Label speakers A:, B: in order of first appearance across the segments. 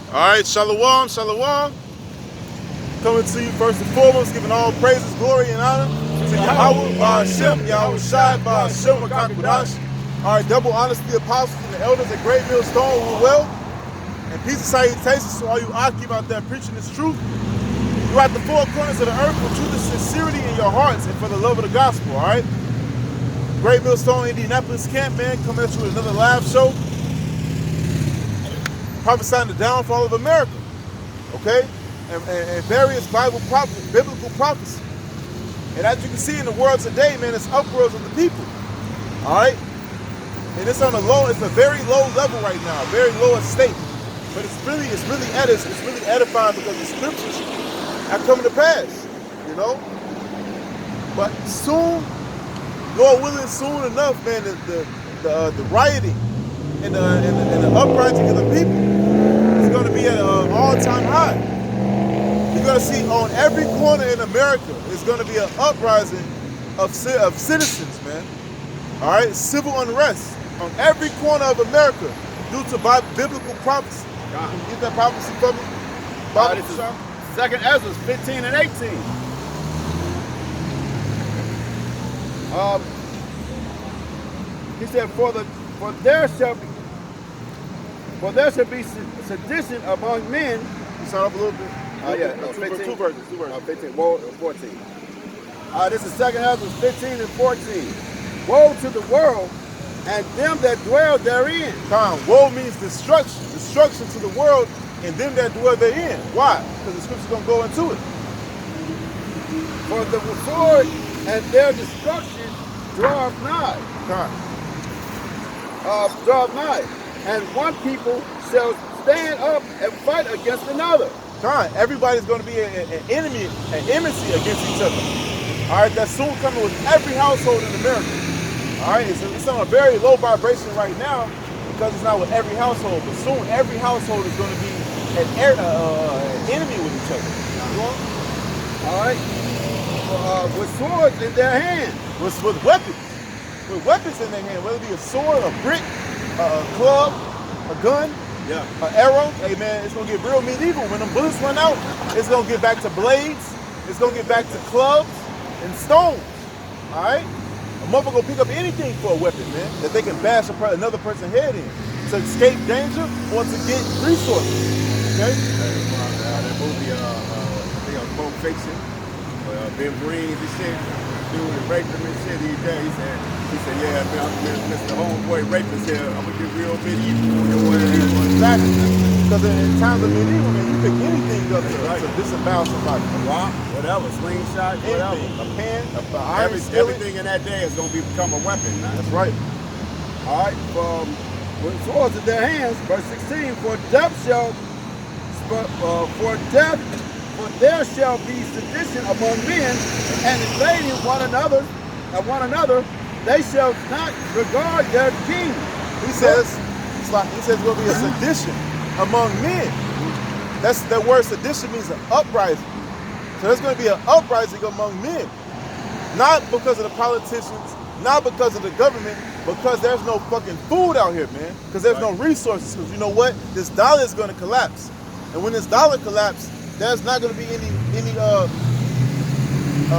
A: All right, shalom, shalom. Coming to you first and foremost, giving all praises, glory, and honor to Yahweh, Ba'ashem, Yahweh Shai, Ba'ashem, Makakudash. All right, double honors to the apostles and the elders at Great Millstone who well. And peace and salutations to all you Akim out there preaching this truth. Throughout the four corners of the earth with truth and sincerity in your hearts and for the love of the gospel, all right? Great Millstone, Indianapolis camp, man, coming at you with another live show. Prophesying the downfall of America, okay? And various biblical prophecy. And as you can see in the world today, man, it's upwards of the people, all right? And it's on a low, it's a very low level right now, very low estate. But it's really edifying because the scriptures are coming to pass, you know? But soon, Lord willing, soon enough, man, the rioting and the uprising of the people is going to be at an all-time high. You're going to see on every corner in America is going to be an uprising of citizens, man. All right, civil unrest on every corner of America due to biblical prophecy. Can you get that prophecy for me?
B: This is 2nd Ezra 15 and 18. He said, for there shall be sedition among men.
A: You start up a little bit. Two verses.
B: 15, 14. This is 2nd Ezra 15 and 14. Woe to the world and them that dwell therein.
A: Woe means destruction. Destruction to the world and them that dwell therein. Why? Because the scripture's going to go into it.
B: For the sword and their destruction draweth nigh. Draweth nigh. And one people shall stand up and fight against another.
A: Everybody's going to be an enemy, an enmity against each other. All right, that's soon coming with every household in America. All right, it's on a very low vibration right now because it's not with every household, but soon every household is going to be an enemy with each other.
B: All right, with swords in their hand.
A: With weapons. With weapons in their hand, whether it be a sword, a brick, a club, a gun, an arrow. Hey man, it's gonna get real medieval. When them bullets run out, it's gonna get back to blades, it's gonna get back to clubs and stones. Alright? A motherfucker gonna pick up anything for a weapon, man, that they can bash another person's head in to escape danger or to get resources. Okay?
B: That movie, I think Pulp Fiction, Ben Greens and shit. Dude that raped him and shit, he said, yeah, man, Mr. Homeboy rapist here, I'm gonna get real medieval.
A: Exactly. Because in times of medieval, man, you pick anything up to disembowel somebody.
B: A rock, whatever, slingshot, whatever.
A: A pen, a iron skillet.
B: Everything in that day is gonna become a weapon, man.
A: That's right.
B: All right, with swords in their hands, verse 16, for there shall be sedition among men, and invading one another, they shall not regard their king.
A: He says it's going to be a sedition among men. That word sedition means an uprising. So there's going to be an uprising among men, not because of the politicians, not because of the government, because there's no fucking food out here, man. Because there's no resources. Because you know what? This dollar is going to collapse, and when this dollar collapses, there's not going to be any laws.
B: He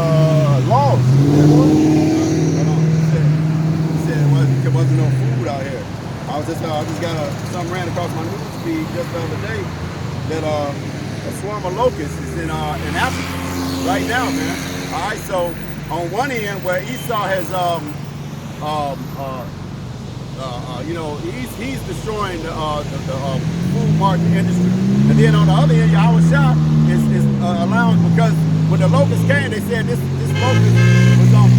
B: said there wasn't no food out here. I just got something ran across my news feed just the other day that a swarm of locusts is in Africa right now, man. All right, so on one end where Esau has he's destroying the food market industry, and then on the other end, Yahweh Shah is allowing, because when the locusts came, they said this locust was on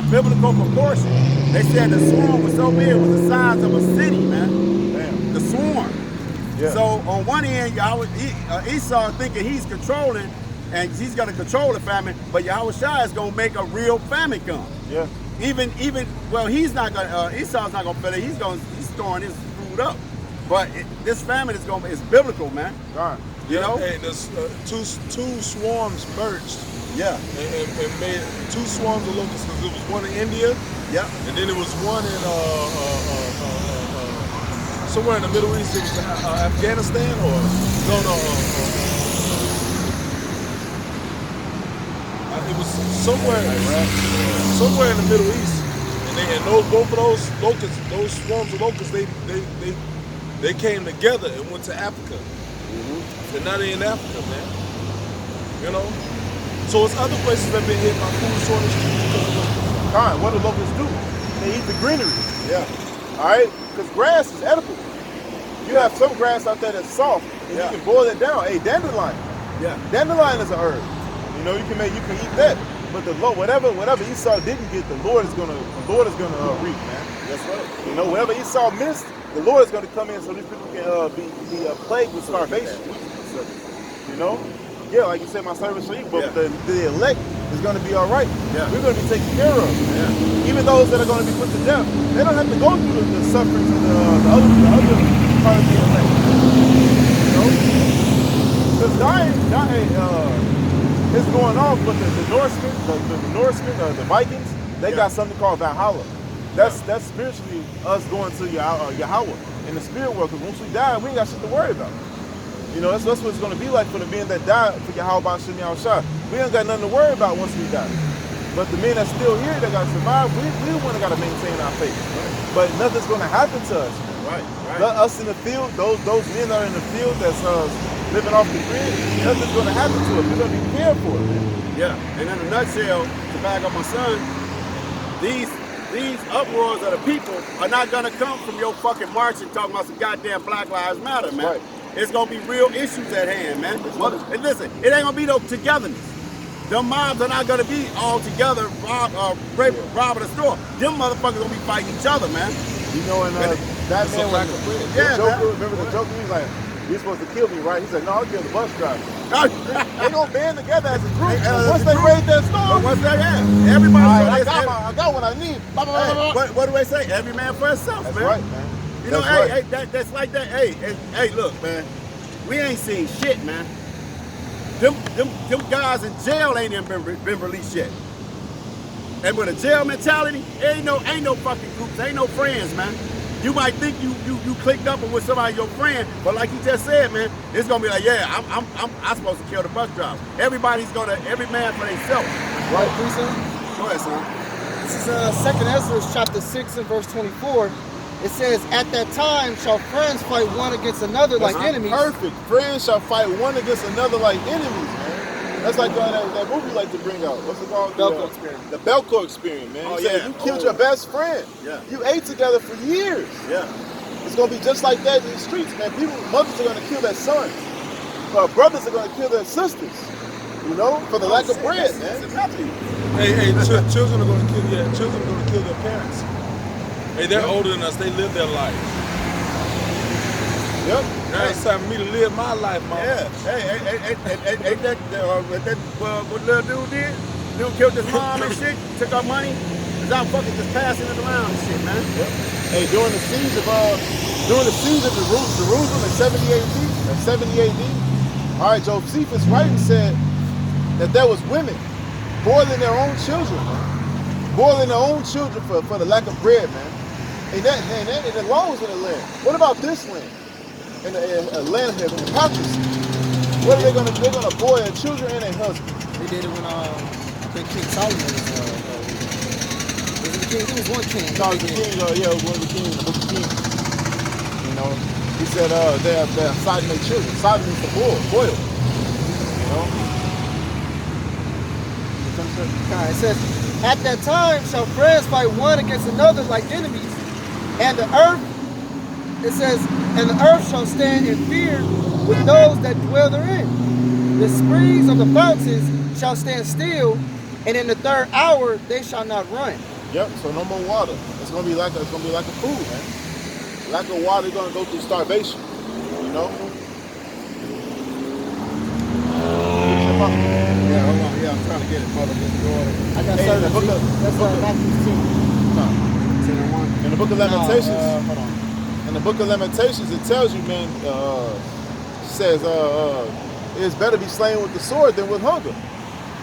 B: biblical proportion. They said the swarm was so big, it was the size of a city, man. Damn. The swarm. Yeah. So on one end, Esau thinking he's controlling, and he's going to control the famine, but Yahweh Shah is going to make a real famine come.
A: Yeah.
B: Well, he's not going to, Esau's not going to feel it. He's storing his food up. But this famine is biblical, man.
A: Right.
B: You know?
C: And there's two swarms merged.
B: Yeah.
C: And made two swarms of locusts, because it was one in India.
B: Yeah.
C: And then there was one in somewhere in the Middle East. It was Afghanistan or no. It was somewhere in the Middle East, and both of those locusts, those swarms of locusts, they came together and went to Africa. Mm-hmm. And now they're in Africa, man. You know. So it's other places that have been hit by food shortage too because of locusts.
A: All right, what do locusts do? They eat the greenery.
C: Yeah.
A: All right, because grass is edible. You have some grass out there that's soft, and you can boil it down. Hey, dandelion.
B: Yeah.
A: Dandelion is an herb. You know, you can eat that. But the Lord, whatever Esau didn't get, the Lord is gonna reap, man.
B: That's right.
A: You know, whatever Esau missed, the Lord is gonna come in so these people can be plagued with starvation. You know? Yeah, like you said, my service for you, but the elect is gonna be all right.
B: Yeah.
A: We're gonna be taken care of.
B: Yeah.
A: Even those that are gonna be put to death, they don't have to go through the sufferings of the other part of the elect. You know? Because dying, it's going off, but the Norsemen, the Vikings, they got something called Valhalla. That's spiritually us going to Yahweh in the spirit world. Because once we die, we ain't got shit to worry about. You know, that's what it's going to be like for the men that died for Yahweh B'Shem Yahushua. We ain't got nothing to worry about once we die. But the men that's still here, that got to survive, we the one that got to maintain our faith. Right. But nothing's going to happen to us.
B: Right.
A: Us in the field, those men that are in the field that's living off the grid, nothing's going to happen to us. We're going to be cared for, man.
B: Yeah, and in a nutshell, to back up my son, these uproars of the people are not gonna come from your fucking marching talking about some goddamn Black Lives Matter, man.
A: Right.
B: It's gonna be real issues at hand, man. And listen, it ain't gonna be no togetherness. Them mobs are not gonna be all together robbing a store. Them motherfuckers gonna be fighting each other, man.
A: You know, and that man was the Joker. Remember the Joker? He was like, "You're supposed to kill me, right?" He said, "No, I'll kill the bus driver." They gonna band together as a group. Once they raid that store,
B: what's that? Yeah, everybody.
A: I got what I need.
B: What do they say? Every man for himself,
A: That's
B: man.
A: right, man.
B: You know,
A: That's right.
B: that's like that. Hey, look, man. We ain't seen shit, man. Them guys in jail ain't even been released yet. And with a jail mentality, ain't no fucking groups, ain't no friends, man. You might think you clicked up with somebody, your friend, but like you just said, man, it's gonna be like, yeah, I'm supposed to kill the bus driver. Every man for themselves.
D: Right, son?
B: Go ahead, son.
D: This is 2nd Ezra chapter 6 and verse 24. It says, at that time shall friends fight one against another like enemies.
A: Perfect. Friends shall fight one against another like enemies, man. That's like that movie you like to bring out. What's it called?
D: Belko Experience.
A: The Belko Experience, man.
B: Oh,
A: You killed your best friend.
B: Yeah.
A: You ate together for years.
B: Yeah.
A: It's gonna be just like that in these streets, man. Mothers are gonna kill their sons. Brothers are gonna kill their sisters. You know, for the lack of bread, man.
C: Hey, children are going to kill their parents. Hey, they're older than us. They live their life.
A: Yep.
C: Now it's time for me to live my life, mama.
B: Yeah. Hey, what little dude did? Dude killed his mom and shit, took our money. Cause I'm fucking just passing it around and shit, man.
A: Yep. Hey, during the siege of Jerusalem in 70 AD, all right, Josephus writing said that there was women boiling their own children, man. Boiling their own children for the lack of bread, man. And that alone was in the land. What about this land? In the land here, in the Caucasus. What are they gonna do? They're gonna boil their children and their husbands.
D: They did it when I think King Solomon was it the king? It was one king.
A: No, it was the king, it was one of the kings in the book of Kings. You know, he said they're siding their children. Siding means to boil. You know?
D: It says, at that time shall friends fight one against another like enemies, and the earth, it says, and the earth shall stand in fear with those that dwell therein. The springs of the fountains shall stand still, and in the 3rd hour they shall not run.
A: Yep, so no more water. It's gonna be like a food, man. Lack of water, you're gonna go through starvation. You know?
B: Yeah, hold on. Yeah, I'm trying to get it. Mother,
D: I got
A: Hey,
D: Matthew 10.
A: In the book of Lamentations,
D: Hold on.
A: in the book of Lamentations, it tells you, man, says it is better be slain with the sword than with hunger.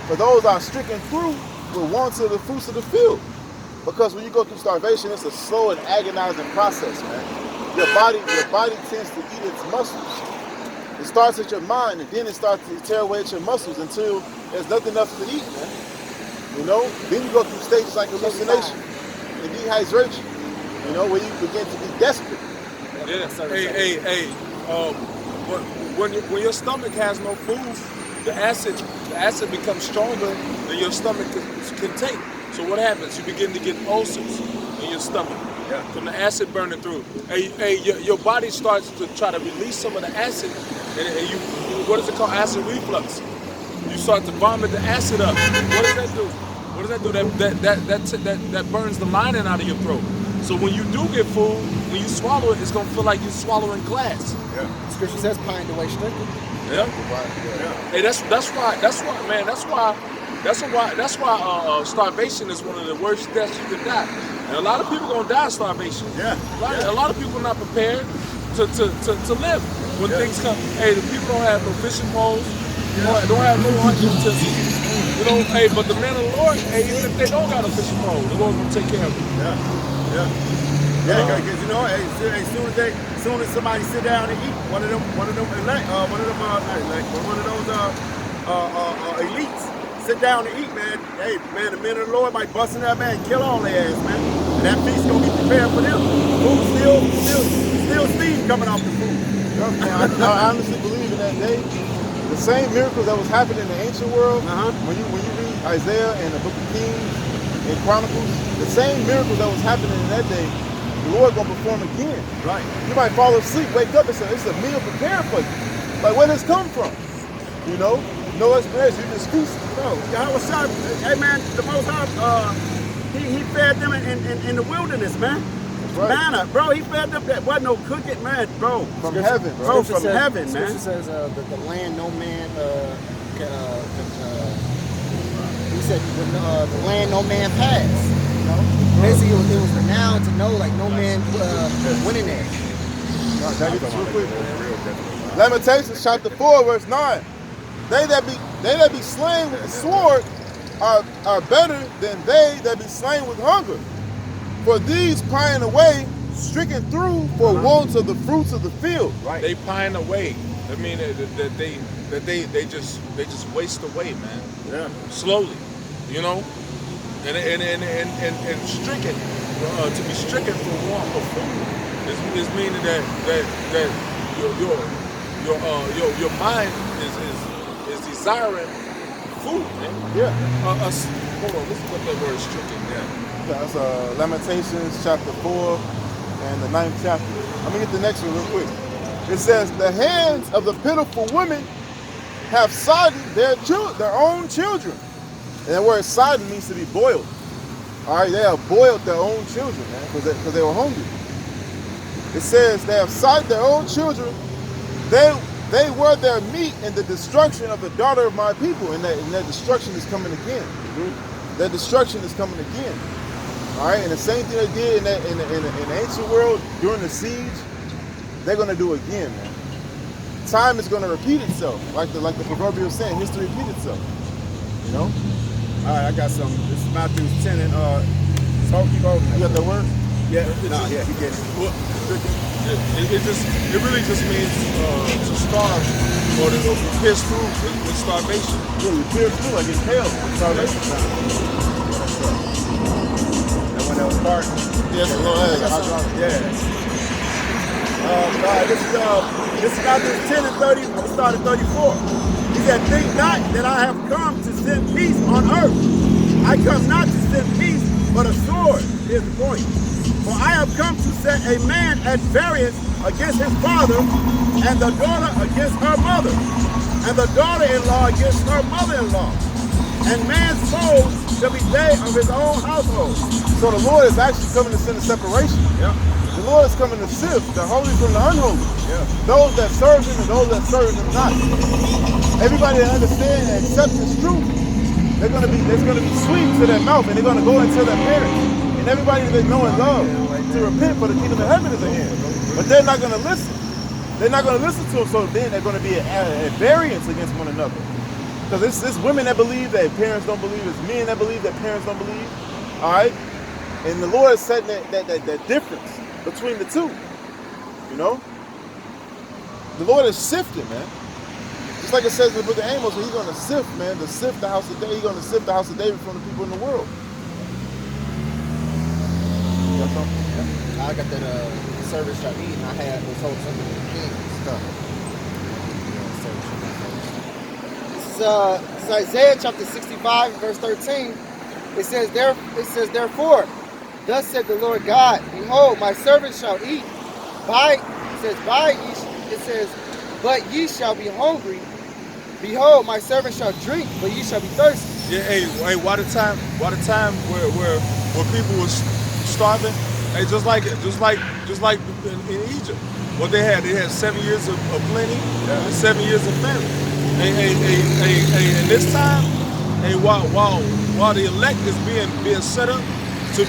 A: For those are stricken through with want of the fruits of the field. Because when you go through starvation, it's a slow and agonizing process, man. your body tends to eat its muscles. It starts at your mind, and then it starts to tear away at your muscles until there's nothing else to eat, man. You know? Then you go through stages like hallucination and dehydration, you know, where you begin to be desperate.
C: Yeah. Hey. When your stomach has no food, the acid becomes stronger than your stomach can take. So what happens? You begin to get ulcers in your stomach from the acid burning through. Your body starts to try to release some of the acid, and you, what is it called? Acid reflux. You start to vomit the acid up. What does that do? What does that do? That burns the lining out of your throat. So when you do get food, when you swallow it, it's gonna feel like you're swallowing glass.
D: Yeah. Scripture says pine the way strictly.
C: Yeah. Hey, that's why starvation is one of the worst deaths you could die. And a lot of people gonna die of starvation.
B: Yeah.
C: A lot of people are not prepared to live when things come. Hey, the people don't have no fishing poles, don't have no hunting utensils. You know, hey, but the man of the Lord, hey, even if they don't got a fishing pole, the Lord will take care of them.
B: Yeah, because you know, as soon as somebody sit down and eat, one of those elites sit down and eat, man. Hey, man, the men of the Lord might bust in that man and kill all their ass, man. And that feast gonna be prepared for them. Food still steam coming off the food.
A: I honestly believe in that day, the same miracles that was happening in the ancient world, when you read Isaiah and the Book of Kings and Chronicles, the same miracles that was happening in that day, the Lord gonna perform again.
B: Right.
A: You might fall asleep, wake up, it's a meal prepared for you. Like, where does this come from? You know? No explanation, you just feast.
B: Bro, Yahweh Shai, hey man, the Most High, he fed them in the wilderness, man.
A: Right.
B: Manna, bro, he fed them. That wasn't no cooking, man, bro.
A: From heaven, bro.
B: Bro, from heaven, man.
D: Scripture says the land no man he said the land no man passed. You know? Basically, it was renowned to know like no man went in there.
A: Lamentations chapter 4, verse 9. They that be slain with the sword are better than they that be slain with hunger. For these pine away, stricken through for want of the fruits of the field.
C: Right. They pine away. I mean that they just waste away, man.
B: Yeah. Slowly,
C: you know, and stricken to be stricken for want of food is meaning that your mind is desiring food, man.
A: Yeah.
C: Hold on, listen what that word stricken. Yeah.
A: That's Lamentations chapter 4 and the 9th chapter. I'm gonna get the next one real quick. It says, the hands of the pitiful women have sodden their own children. And that word sodden means to be boiled. All right, they have boiled their own children, man, because they were hungry. It says they have sodden their own children. They were their meat in the destruction of the daughter of my people, and that destruction is coming again. That destruction is coming again. All right, and the same thing they did in the ancient world during the siege, they're gonna do again, man. Time is gonna repeat itself, like the proverbial saying, history repeats itself. You know?
B: All right, I got some. This is Matthew 10 and so keep over.
A: You got that word?
B: Yeah. He gets it.
C: Well, it really just means to starve or to pierce through with starvation.
A: Yeah, you pierce through, like it's hell. Starvation.
B: That one that was dark.
A: Yes,
B: this is Matthew 10 and 30. I'm gonna start at 34. He said, think not that I have come to send peace on earth. I come not to send peace, but a sword. Here's the point. For I have come to set a man at variance against his father, and the daughter against her mother, and the daughter-in-law against her mother-in-law. And man's foes shall be they of his own household.
A: So the Lord is actually coming to send a separation.
B: Yeah.
A: The Lord is coming to sift the holy from the unholy.
B: Yeah.
A: Those that serve him and those that serve him not. Everybody that understands and accepts this truth, there's gonna be sweet to their mouth, and they're gonna go and tell their parents. And everybody that know and love to repent, for the kingdom of heaven is at hand. But they're not gonna listen. They're not gonna listen to him, so then they're gonna be at variance against one another. Because it's women that believe that parents don't believe, it's men that believe that parents don't believe. All right? And the Lord is setting that difference between the two. You know? The Lord is sifting, man. Just like it says in the book of Amos, he's going to sift, man, to sift the house of David. He's going to sift the house of David from the people in the world. You got something?
D: I got that service shall eat, and I was told something to the king. This is Isaiah chapter 65, verse 13. It says, therefore, thus said the Lord God, behold, my servant shall eat. But ye shall be hungry. Behold, my servant shall drink, but ye shall be thirsty.
C: Yeah, hey, why the time where people was starving? Hey, just like in Egypt, what they had 7 years of plenty and 7 years of famine. Hey, and this time, hey, while the elect is being set up to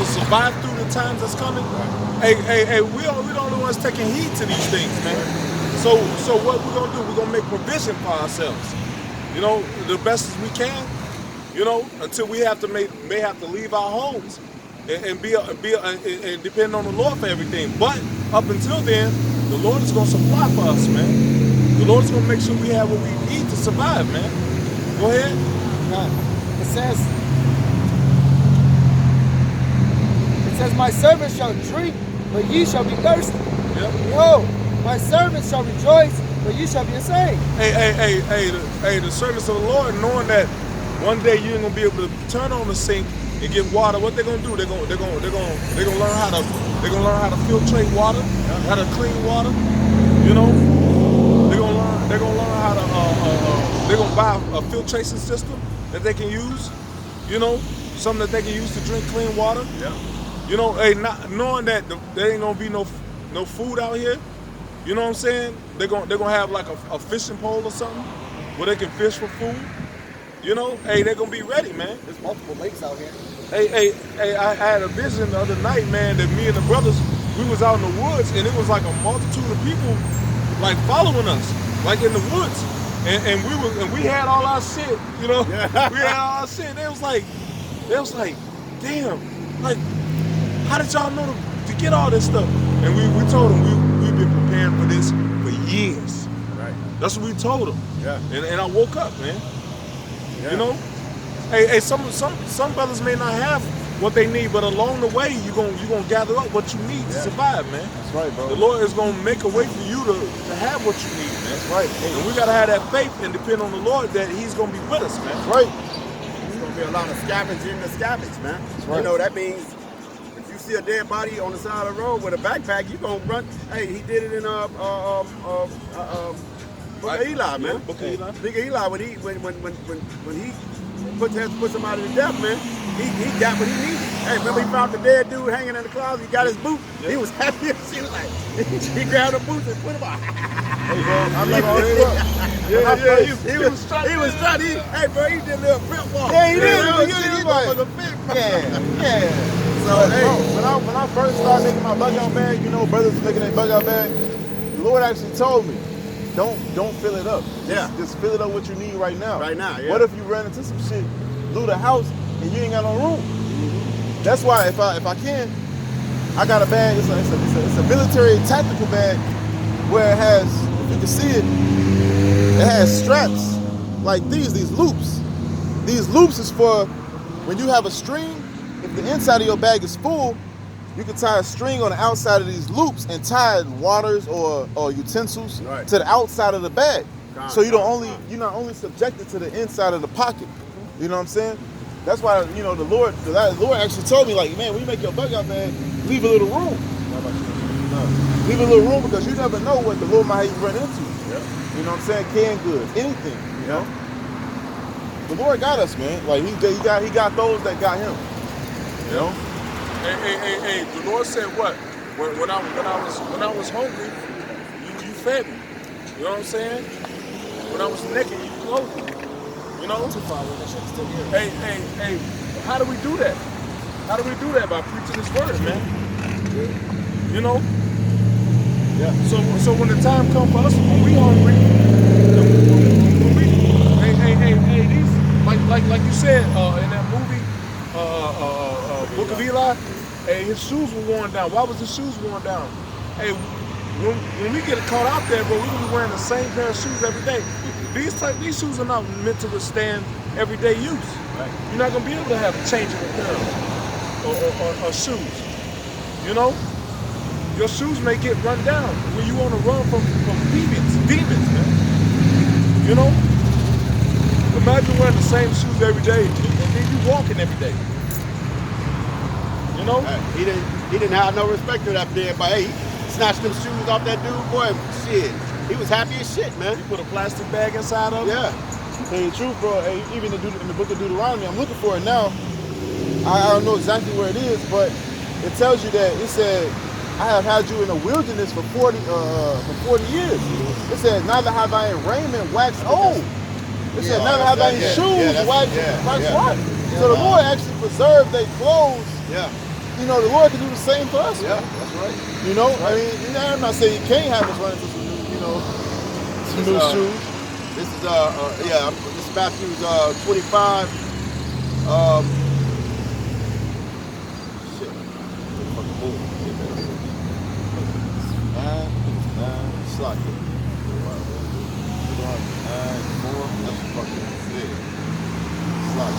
C: survive through the times that's coming, hey, we the only ones taking heed to these things, man. So what we're gonna do? We're gonna make provision for ourselves, you know, the best as we can, you know, until we may have to leave our homes and depend on the Lord for everything. But up until then, the Lord is gonna supply for us, man. The Lord is gonna make sure we have what we need to survive, man. Go ahead.
D: It says, my servant shall drink, but ye shall be thirsty.
C: Yep.
D: Behold, my servants shall rejoice, but you shall be ashamed.
C: The servants of the Lord, knowing that one day you ain't gonna be able to turn on the sink and get water, what they're gonna do? They're gonna learn how to filtrate water, how to clean water. You know, they're gonna learn how to they're gonna buy a filtration system that they can use. You know, something that they can use to drink clean water.
B: Yeah.
C: You know, not knowing that there ain't gonna be no food out here. You know what I'm saying? They're gonna have like a fishing pole or something where they can fish for food. You know, hey, they're gonna be ready, man.
D: There's multiple lakes out here.
C: Hey, I had a vision the other night, man, that me and the brothers, we was out in the woods and it was like a multitude of people like following us, like in the woods. And we had all our shit, you know. Yeah. We had all our shit. They was like, damn, like, how did y'all know to get all this stuff? And we told them we've been preparing for this for years.
B: Right.
C: That's what we told them.
B: Yeah.
C: And I woke up, man.
B: Yeah.
C: You know? Hey, some brothers may not have what they need, but along the way you're gonna gather up what you need to survive, man.
A: That's right, bro.
C: The Lord is gonna make a way for you to have what you need, man.
A: That's right.
C: And we gotta have that faith and depend on the Lord that He's gonna be with us, man.
A: That's right.
B: There's gonna be a lot of scavenging the scavenge, man.
A: That's right.
B: You know, that means if you see a dead body on the side of the road with a backpack, you gonna run. Hey, he did it in Book of Eli, man.
C: Yeah, Book of Eli.
B: Book of Eli, when he put somebody to death, man, he got what he needed. Hey, remember he found the dead dude hanging in the closet, he got his boot. Yeah. He was happy as she was like, he grabbed the boots and put them on.
A: Hey, bro, I'm not gonna hold up.
B: He was trying. Hey, bro, he did a little prep walk.
A: Yeah, he did.
B: He was a big
A: Yeah.
B: So, hey,
A: when I first started making my bug out bag, you know, brothers was making their bug out bag, the Lord actually told me, don't fill it up. Just fill it up what you need right now.
B: Right now, yeah.
A: What if you run into some shit, loot a house, and you ain't got no room? Mm-hmm. That's why if I can, I got a bag. It's a military tactical bag where it has, if you can see it, it has straps like these loops. These loops is for when you have a string. If the inside of your bag is full, you can tie a string on the outside of these loops and tie waters or utensils to the outside of the bag. So you're not only subjected to the inside of the pocket. You know what I'm saying? That's why, you know, the Lord actually told me, like, man, when you make your bug out bag, leave a little room. Leave a little room because you never know what the Lord might run into.
B: Yeah.
A: You know what I'm saying? Canned goods, anything. You know. The Lord got us, man. Like he got those that got him. You know.
C: Hey, the Lord said what? When I was hungry, you fed me. You know what I'm saying? When I was naked, you clothed me. You know? Hey, how do we do that? How do we do that? By preaching His word, man. You know? Yeah. So when the time comes for us, when we hungry, these like you said in that movie, Book of Eli, hey, his shoes were worn down. Why was his shoes worn down? Hey, when we get caught out there, bro, we're gonna be wearing the same pair of shoes every day. These shoes are not meant to withstand everyday use.
B: Right.
C: You're not gonna be able to have a change of apparel or shoes. You know, your shoes may get run down when you want to run from demons, man. You know, imagine wearing the same shoes every day and then you walking every day. You know,
B: He didn't have no respect for that man, but hey, he snatched them shoes off that dude, boy. Shit, he was happy as shit, man.
C: you put a plastic bag inside of it.
B: Yeah.
A: Tell you the truth, bro. Hey, even in the book of Deuteronomy, I'm looking for it now. I don't know exactly where it is, but it tells you that it said, I have had you in the wilderness for 40 years. It said, neither have I in raiment waxed old. It said, neither have I in shoes waxed white. So the Lord actually preserved their clothes.
B: Yeah.
A: You know, the Lord can do the same for us.
B: Yeah,
A: Man.
B: that's right.
A: You know, I mean, I'm not saying you can't have us running for some new, some new shoes.
B: This is this is Matthew 25. Shit. Fucking bull. Slot. 9, 4. That's fucking big. Slot.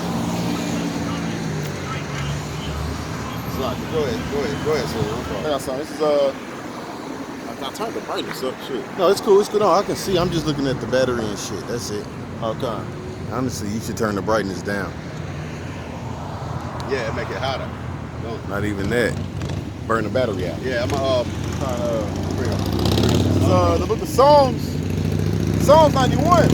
B: Go ahead, sir.
A: I got something. This is
B: I turned the brightness up, shit.
A: No, it's cool. It's good. No, I can see. I'm just looking at the battery and shit. That's it. Okay. Honestly, you should turn the brightness down.
B: Yeah, make it hotter. Don't.
A: Not even that. Burn the battery out.
B: Yeah, I'm bring up.
A: The book of Psalms 91.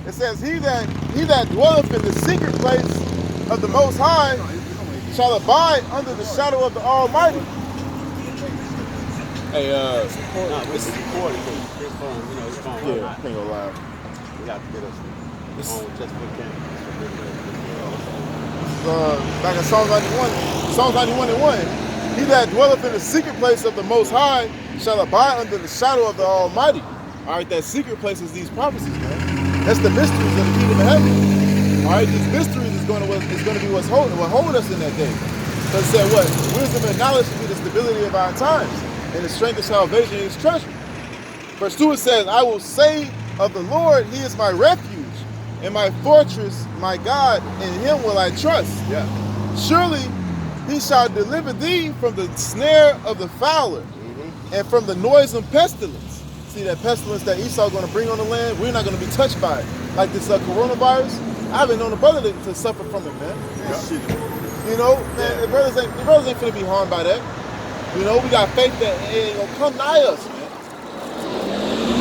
A: It says, He that dwelleth in the secret place of the Most High shall abide under the shadow of the Almighty. Hey,
B: This is recording because his phone, his phone.
A: yeah, can't go live.
B: We got to get us on just for camera.
A: Back in Psalms 91, Psalms 91 and 1. He that dwelleth in the secret place of the Most High shall abide under the shadow of the Almighty. All right, that secret place is these prophecies, man. That's the mysteries of the kingdom of heaven. All right, these mysteries is going to be what's holding us in that day. So it said what? Wisdom and knowledge will be the stability of our times, and the strength of salvation is treasure. Verse 2 it says, I will say of the Lord, He is my refuge and my fortress, my God, in Him will I trust.
B: Yeah.
A: Surely He shall deliver thee from the snare of the fowler and from the noisome pestilence. See that pestilence that Esau going to bring on the land? We're not going to be touched by it. Like this coronavirus, I've been known a brother to suffer from it, man.
B: Yeah.
A: You know, man, the brothers ain't finna be harmed by that. You know, we got faith that it ain't gonna come nigh us, man.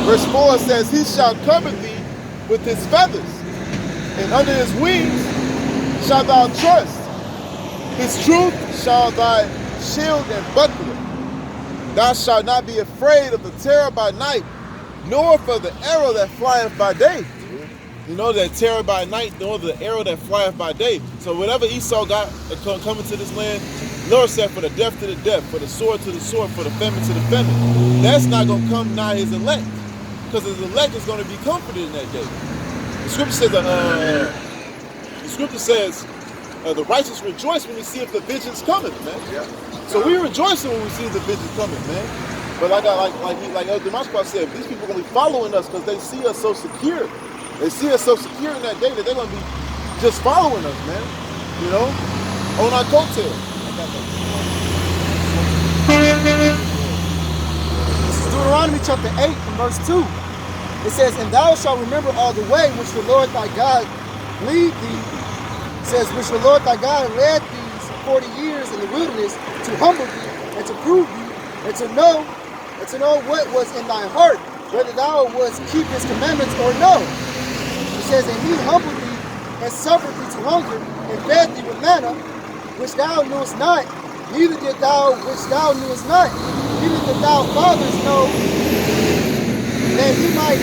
A: Verse 4 says, He shall cover thee with His feathers, and under His wings shalt thou trust. His truth shall thy shield and buckler. Thou shalt not be afraid of the terror by night, nor for the arrow that flieth by day. You know, that terror by night, nor the arrow that flieth by day. So whatever Esau got coming to this land, Lord said, for the death to the death, for the sword to the sword, for the famine to the famine. That's not going to come nigh His elect, because His elect is going to be comforted in that day. The scripture says, the righteous rejoice when we see if the vengeance coming, man.
B: Yeah.
A: So we rejoicing when we see the vengeance coming, man. But like Elder Damascus said, these people are going to be following us because they see us so secure. They see us so secure in that day that they're going to be just following us, man. You know, on our coattail.
D: This is Deuteronomy chapter 8 and verse 2. It says, And thou shalt remember all the way which the Lord thy God lead thee. It says, which the Lord thy God led these 40 years in the wilderness to humble thee and to prove thee and to know what was in thy heart, whether thou wouldst keep His commandments or no. It says, And He humbled thee and suffered thee to hunger and fed thee with manna, which thou knewest not, neither did thou which thou knewest not, neither did thou fathers know, that He might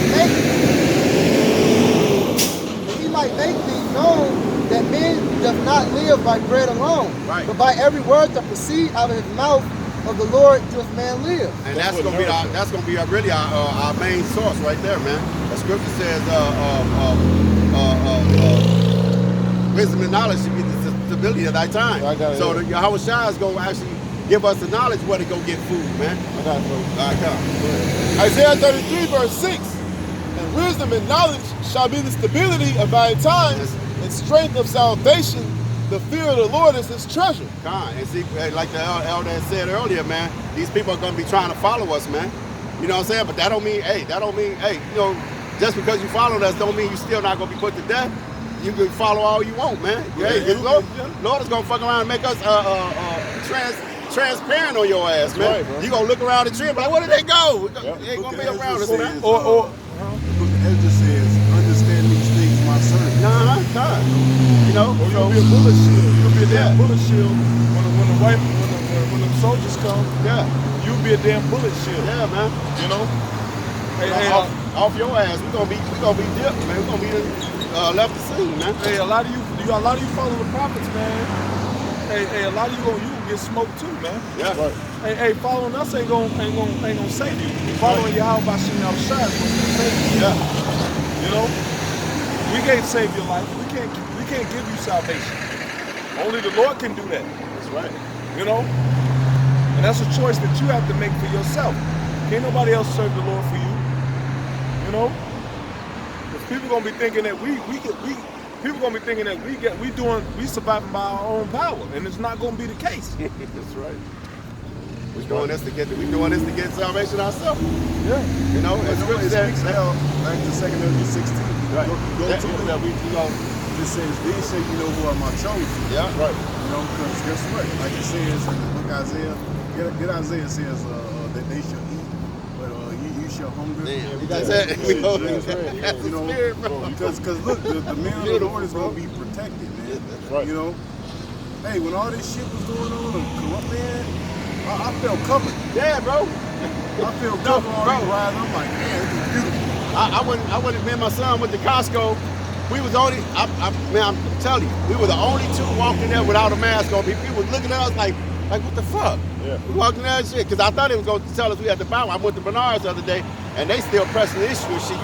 D: make thee know that man doth not live by bread alone, but by every word that proceed out of His mouth of the Lord doth man live.
B: And that's gonna be really our main source right there, man. The scripture says wisdom and knowledge should be the stability of thy time. So the Yahweh Shai is gonna actually give us the knowledge where to go get food, man.
A: I got it, bro.
B: All right, come.
A: Isaiah 33, verse 6. And wisdom and knowledge shall be the stability of thy times, and strength of salvation. The fear of the Lord is his treasure.
B: And see, like the elder had said earlier, man, these people are going to be trying to follow us, man. You know what I'm saying? But that don't mean, you know, just because you followed us don't mean you're still not going to be put to death. You can follow all you want, man. Lord is going to fuck around and make us transparent on your ass, man.
A: Right,
B: you going to look around the tree and be like, where did they go? They ain't going to be around us, man.
C: Or
E: The book of Ezra says, understand these things, my servant.
B: You know?
C: Or you'll be a bullet shield. You'll be a damn bullet shield when the soldiers come.
B: Yeah.
C: You'll be a damn bullet shield.
B: Yeah, man.
C: You know?
B: Off your ass, we gonna be dipped, man. We gonna be left the scene, man.
C: Hey, a lot of you follow the prophets, man. Hey, a lot of you gonna get smoked too, man.
B: Yeah.
A: Right.
C: Hey, following us ain't gonna save you. Following Yahweh by Shem Yahushua is gonna save you.
B: Yeah.
C: You know? We can't save your life. We can't give you salvation. Only the Lord can do that.
B: That's right.
C: You know? And that's a choice that you have to make for yourself. Can't nobody else serve the Lord for you. You know? Because people gonna be thinking that we surviving by our own power, and it's not gonna be the case.
B: That's right. We're doing this to get salvation ourselves.
C: Yeah.
B: You know,
E: But
B: as
E: no,
B: scripture
E: it
B: says,
E: speaks out, like the 2 Corinthians 16.
B: Right.
E: Go
B: That-
E: to it.
B: that we gonna,
E: It says, they say you know who are my chosen.
B: yeah, right.
E: You know, because guess what? Like it says in the book of Isaiah, get Isaiah says that they shall eat, but you shall hunger.
B: Damn, you got that?
E: You know,
B: That's the
E: you know,
B: spirit, bro.
E: because look, the man of the Lord is going to be protected, man.
A: That's right.
E: You know, hey, when all this shit was going on, corrupt, man, I felt covered.
B: Yeah, bro.
E: I feel covered all these rides. I'm like, man, this is beautiful.
B: I went, me and my son went to Costco. We was only, I'm telling you, we were the only two walking there without a mask on. People was looking at us like what the fuck?
A: Yeah.
B: We walking there and shit. Because I thought it was going to tell us we had to buy one. I went to Bernard's the other day, and they still pressing the issue and shit.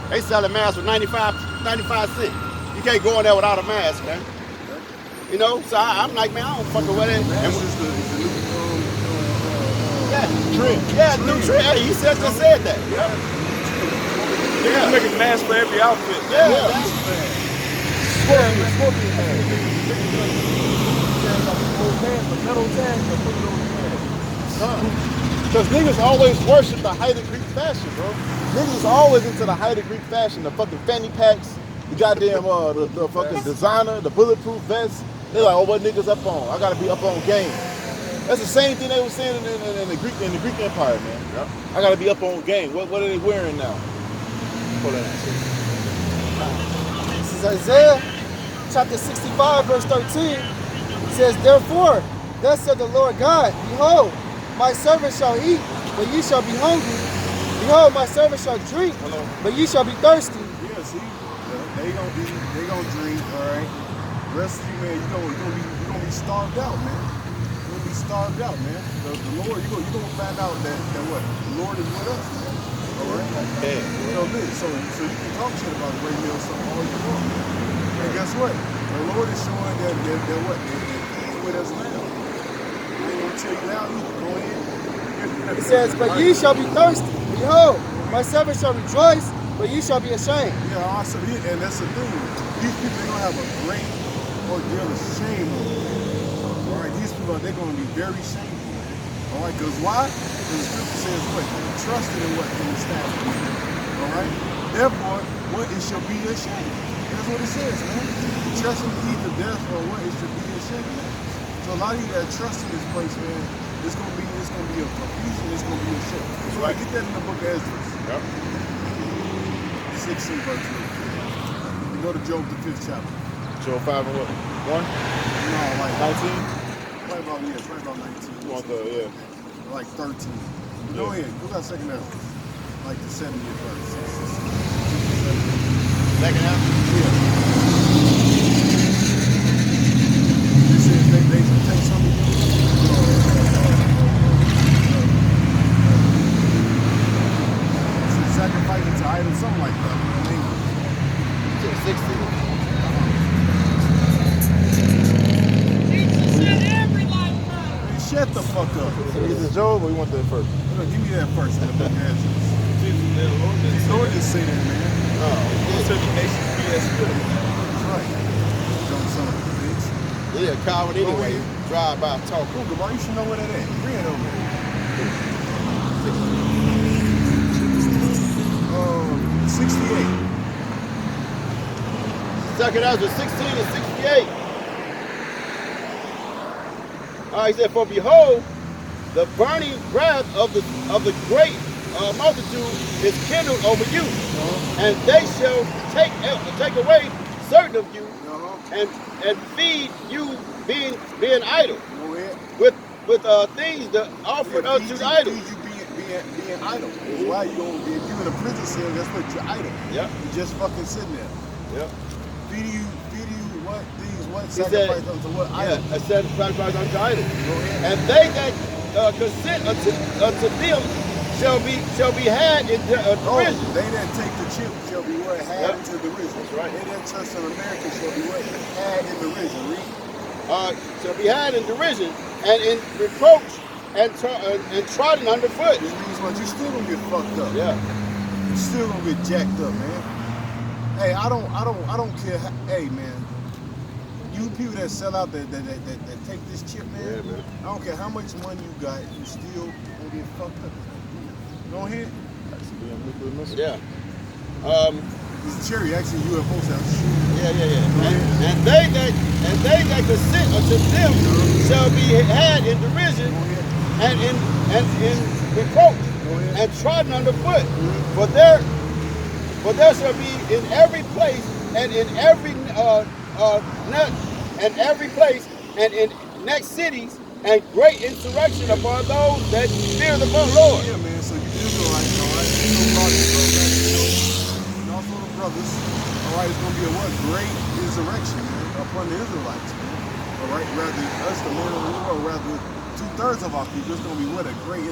B: They selling masks for 95 cents. You can't go in there without a mask, man. You know? So I'm like, man, I don't fucking with it.
E: Mask is the new
B: Trend. Yeah, new trend. Hey, he just said that.
C: They can make a mask for every outfit.
B: Yeah.
A: Scorpion man. Because niggas always worship the height of Greek fashion, bro. Niggas always into the height of Greek fashion. The fucking fanny packs, the goddamn, the fucking designer, the bulletproof vests. They're like, oh, what niggas up on? I gotta be up on game. That's the same thing they were saying in the Greek Empire, man.
B: Yep.
A: I gotta be up on game. What are they wearing now? Hold on.
D: This is Isaiah chapter 65, verse 13. It says, therefore, thus said the Lord God, behold, my servant shall eat, but ye shall be hungry. Behold, my servant shall drink, but ye shall be thirsty.
E: Yeah, see, they gonna eat, they gonna drink, all right. The rest of you, man, you gonna be starved out, man. You're gonna be starved out, man. The Lord, you gonna find out that what? The Lord is with us, man. All right.
A: Yeah.
E: You know, so you can talk shit about the radio stuff all you want, man. And guess what? The Lord is showing that what? He's with us now. I ain't gonna tell you how either. Go ahead.
D: It says, but ye shall be thirsty. Behold, my servant shall rejoice, but ye shall be ashamed.
E: Yeah, awesome. And that's the thing. These people, they're gonna have a great ordeal of shame on them. All right, these people, they're gonna be very shameful. All right, because why? Because the scripture says what? Trusted in what? In the staff. All right. Therefore, what? It shall be a shame. That's what it says, man. Trusting either death or what? It should be a shame, man. So a lot of you that trust in this place, man, it's gonna be a confusion. It's gonna be a shame. So I get that in the book of Ezra.
B: Yep.
E: 16 verse 1. You go to Job, the 5th chapter.
A: Job 5 and what? 1?
E: No, like
A: 19?
E: right about 19.
A: You want the, yeah.
E: Like 13. Go ahead. Go got second Ezra. Like the 70th verse.
B: Second half?
E: Yeah. It says they should take some of sacrifice to idols, something like that. In English.
B: 16.
E: Man, shut the fuck
A: of Job, or you want that first?
E: Look, give me that first. In the book of Ezra.
C: The
E: Lord just say that, man.
C: Lord said the nations be as good.
E: That's right. Dumb son of a bitch.
B: Yeah, coward anyway. Drive by talk.
E: Cougar, why you should know where that at? Read over there. 68.
B: Second Ezra 16 and 68. He said, for behold, the burning wrath of the great multitude is kindled over you, and they shall take away certain of you, and feed you being idle
E: Go ahead.
B: with things that offered unto idols.
E: Being idle. That's why you don't, if you in a prison cell, that's what you're idle.
B: Yep.
E: You're just fucking sitting there.
B: Yep.
E: Feed you what things, what
B: He
E: sacrifice
B: said,
E: unto what idol.
B: Yeah, a sacrifice unto idols.
E: Go ahead.
B: And they that consent unto them shall be had in derision.
E: They that take the chip shall be what? Had into derision.
B: That's right.
E: They that trust in America shall be what? Had in derision. Read.
B: Shall be had in derision and in reproach and trodden underfoot.
E: Which means what? You still gonna get fucked up.
B: Yeah.
E: You still gonna get jacked up, man. Hey, I don't care. Hey, man. You people that sell out that take this chip, man.
B: Yeah, man.
E: I don't care how much money you got, you still gonna get fucked up. Go ahead.
B: Yeah.
E: This cherry actually UFO sounds.
B: Yeah. And they that consent unto them shall be had in derision and in reproach and trodden underfoot. For there shall be in every place and in every place and in next cities and great insurrection upon those that fear the Lord.
E: Yeah, man. So you Israelites, all right? You know, and also the brothers. All right, it's gonna be a what? Great insurrection, man, upon the Israelites, man. All right, rather us, the men of the world, rather 2/3 of our people, it's gonna be what? A great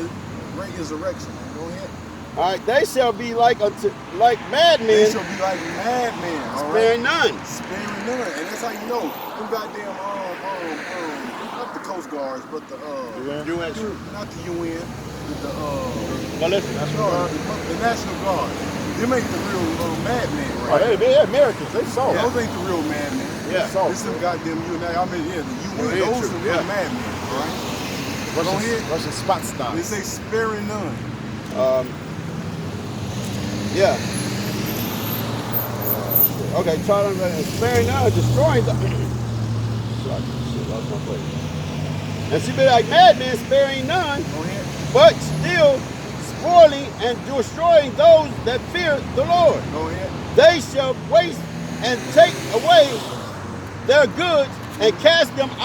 E: insurrection. Man. Go ahead.
B: All right, they shall be like madmen.
E: They shall be like madmen. All right.
B: Sparing none.
E: Sparing none, and that's how you know. Them goddamn not the Coast Guards, but the
B: UN.
E: not the UN, but the
B: Now listen,
E: the National Guard. Them ain't the real madmen,
A: Oh,
E: right?
A: they're Americans. They saw
E: Yeah,
A: it.
E: those ain't the real madmen.
B: Yeah.
E: This them goddamn UN. I mean, yeah, the UN.
B: Yeah,
E: Those
B: true,
E: are the real
B: yeah.
E: madmen, all right? Go ahead.
A: Russian spot
E: They
A: stocks.
E: say sparing none.
B: Yeah. Okay, trying to sparing none, destroying the. Lost my place. And she be like madmen, sparing none,
E: Go ahead.
B: but still spoiling and destroying those that fear the Lord.
E: Go ahead.
B: They shall waste and take away their goods and cast them out.